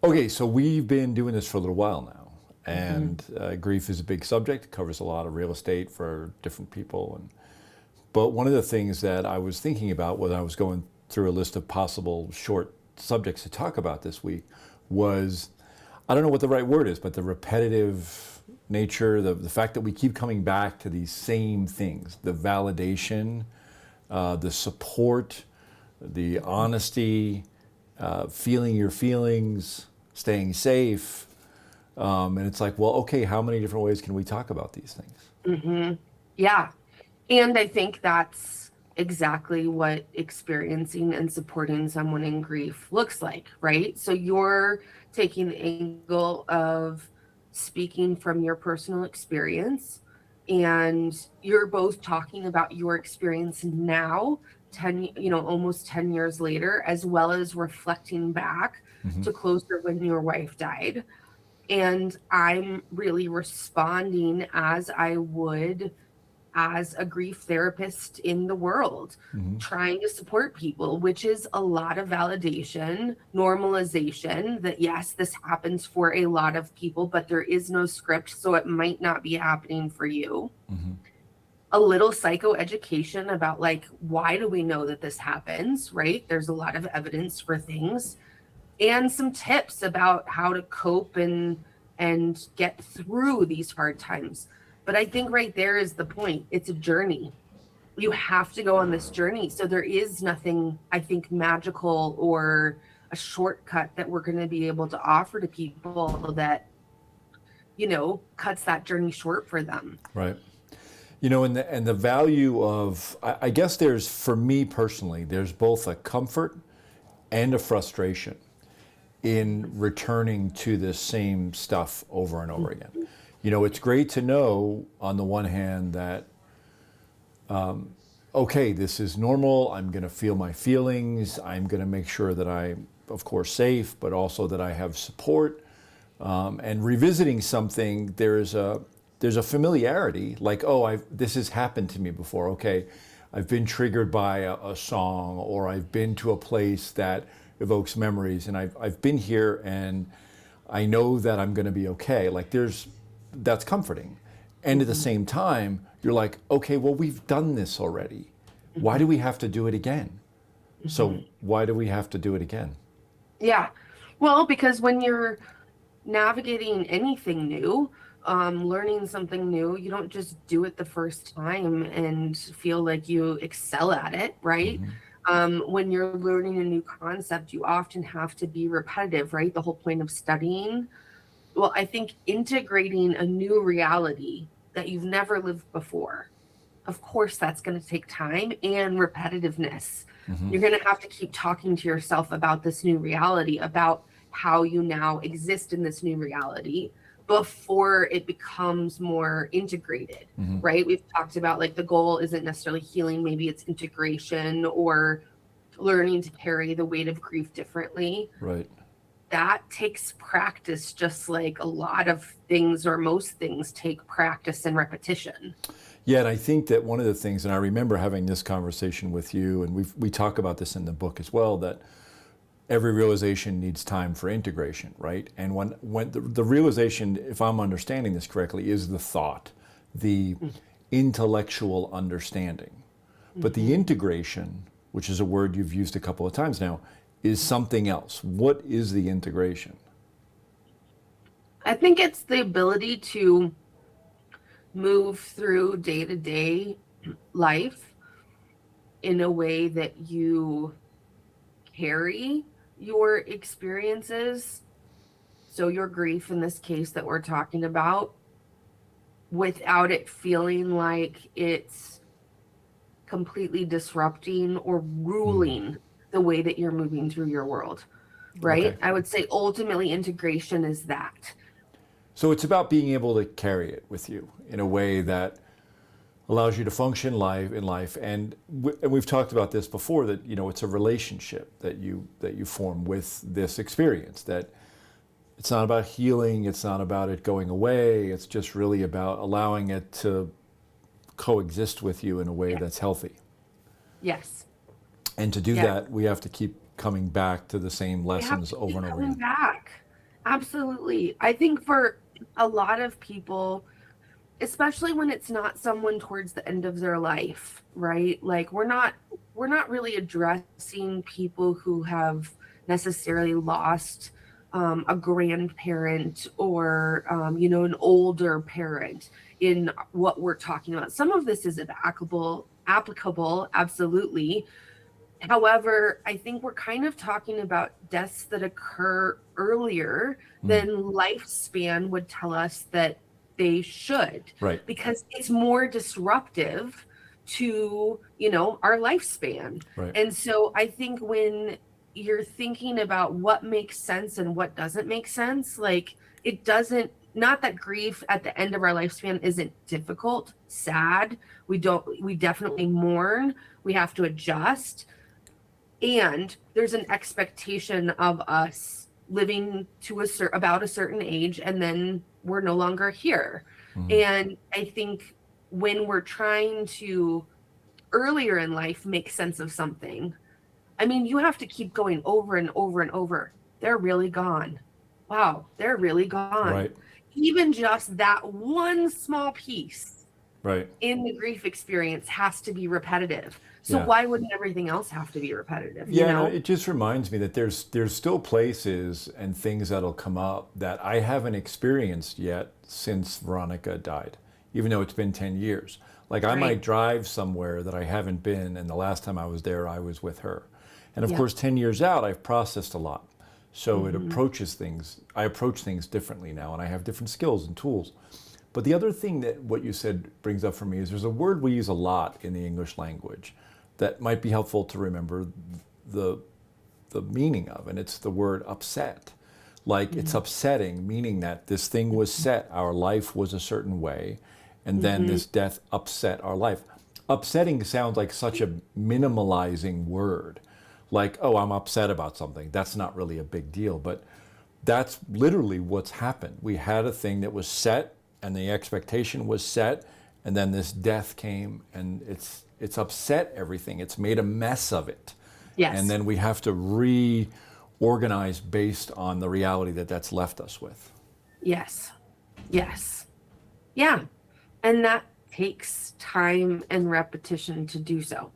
Okay, so we've been doing this for a little while now, Hmm. and grief is a big subject. It covers a lot of real estate for different people. But one of the things that I was thinking about when I was going through a list of possible short subjects to talk about this week was, I don't know what the right word is, but the repetitive nature, the fact that we keep coming back to these same things, the validation, the support, the honesty, feeling your feelings, staying safe. And it's like, well, okay, how many different ways can we talk about these things? Hmm. Yeah. And I think that's exactly what experiencing and supporting someone in grief looks like, right? So you're taking the angle of speaking from your personal experience, and you're both talking about your experience now, 10, almost 10 years later, as well as reflecting back Hmm. to closer when your wife died. And I'm really responding as I would as a grief therapist in the world, Hmm. trying to support people, which is a lot of validation, normalization that yes, this happens for a lot of people, but there is no script, so it might not be happening for you. Hmm. A little psychoeducation about like, why do we know that this happens, right? There's a lot of evidence for things, and some tips about how to cope and get through these hard times. But I think right there is the point. It's a journey. You have to go on this journey. So there is nothing, I think, magical or a shortcut that we're going to be able to offer to people that, cuts that journey short for them. Right. And the value of, I guess there's, for me personally, there's both a comfort and a frustration in returning to this same stuff over and over again. It's great to know on the one hand that, okay, this is normal. I'm going to feel my feelings. I'm going to make sure that I'm, of course, safe, but also that I have support. And revisiting something, there's a familiarity, like, oh, this has happened to me before. Okay, I've been triggered by a song, or I've been to a place that evokes memories, and I've been here, and I know that I'm going to be okay. Like, that's comforting. And at the Hmm. same time, you're like, okay, well, we've done this already. Why do Hmm. we have to do it again? So Hmm. why do we have to do it again? Yeah. Well, because when you're navigating anything new, learning something new, you don't just do it the first time and feel like you excel at it, right? Hmm. When you're learning a new concept, you often have to be repetitive, right? The whole point of studying. Well, I think integrating a new reality that you've never lived before, of course, that's going to take time and repetitiveness. Hmm. You're going to have to keep talking to yourself about this new reality, about how you now exist in this new reality before it becomes more integrated, Hmm. right? We've talked about like the goal isn't necessarily healing, maybe it's integration or learning to carry the weight of grief differently. Right. That takes practice, just like a lot of things or most things take practice and repetition. Yeah, and I think that one of the things, and I remember having this conversation with you, and we talk about this in the book as well, that every realization needs time for integration, right? And when the realization, if I'm understanding this correctly, is the thought, the intellectual understanding. But the Mm-hmm. integration, which is a word you've used a couple of times now, is something else. What is the integration? I think it's the ability to move through day to day life in a way that you carry your experiences. So, your grief in this case that we're talking about, without it feeling like it's completely disrupting or Mm. ruling the way that you're moving through your world, Okay. right? I would say ultimately integration is that. So it's about being able to carry it with you in a way that allows you to function life in life, and we've talked about this before, that it's a relationship that you form with this experience, that it's not about healing, it's not about it going away, it's just really about allowing it to coexist with you in a way Yeah. that's healthy. Yes. And to do Yeah. that, we have to keep coming back to the same We have lessons to over keep and over coming again. back. Absolutely. I think for a lot of people, especially when it's not someone towards the end of their life, right? Like we're not really addressing people who have necessarily lost a grandparent or an older parent in what we're talking about. Some of this is applicable, absolutely. However, I think we're kind of talking about deaths that occur earlier Mm, than lifespan would tell us that they should, right, because it's more disruptive to, our lifespan. right. And so I think when you're thinking about what makes sense and what doesn't make sense, like it doesn't, not that grief at the end of our lifespan isn't difficult, sad. We definitely mourn. We have to adjust, and there's an expectation of us living to about a certain age, and then we're no longer here. Mm, And I think when we're trying to earlier in life make sense of something, I mean, you have to keep going over and over and over. They're really gone. Wow, they're really gone. right, Even just that one small piece right. in the grief experience has to be repetitive. So Yeah. why wouldn't everything else have to be repetitive, Yeah, no, it just reminds me that there's still places and things that'll come up that I haven't experienced yet since Veronica died, even though it's been 10 years. Like I might Right. drive somewhere that I haven't been, and the last time I was there, I was with her. And of Yep. course, 10 years out, I've processed a lot. So Hmm. I approach things differently now, and I have different skills and tools. But the other thing that what you said brings up for me is there's a word we use a lot in the English language that might be helpful to remember the the meaning of, and it's the word upset. Like it's upsetting, meaning that this thing was set, our life was a certain way, and then Hmm. this death upset our life. Upsetting sounds like such a minimalizing word. Like, oh, I'm upset about something. That's not really a big deal, but that's literally what's happened. We had a thing that was set and the expectation was set, and then this death came and it's upset everything. It's made a mess of it. And Yes. then we have to reorganize based on the reality that that's left us with. Yes. Yes. Yeah. And that takes time and repetition to do so.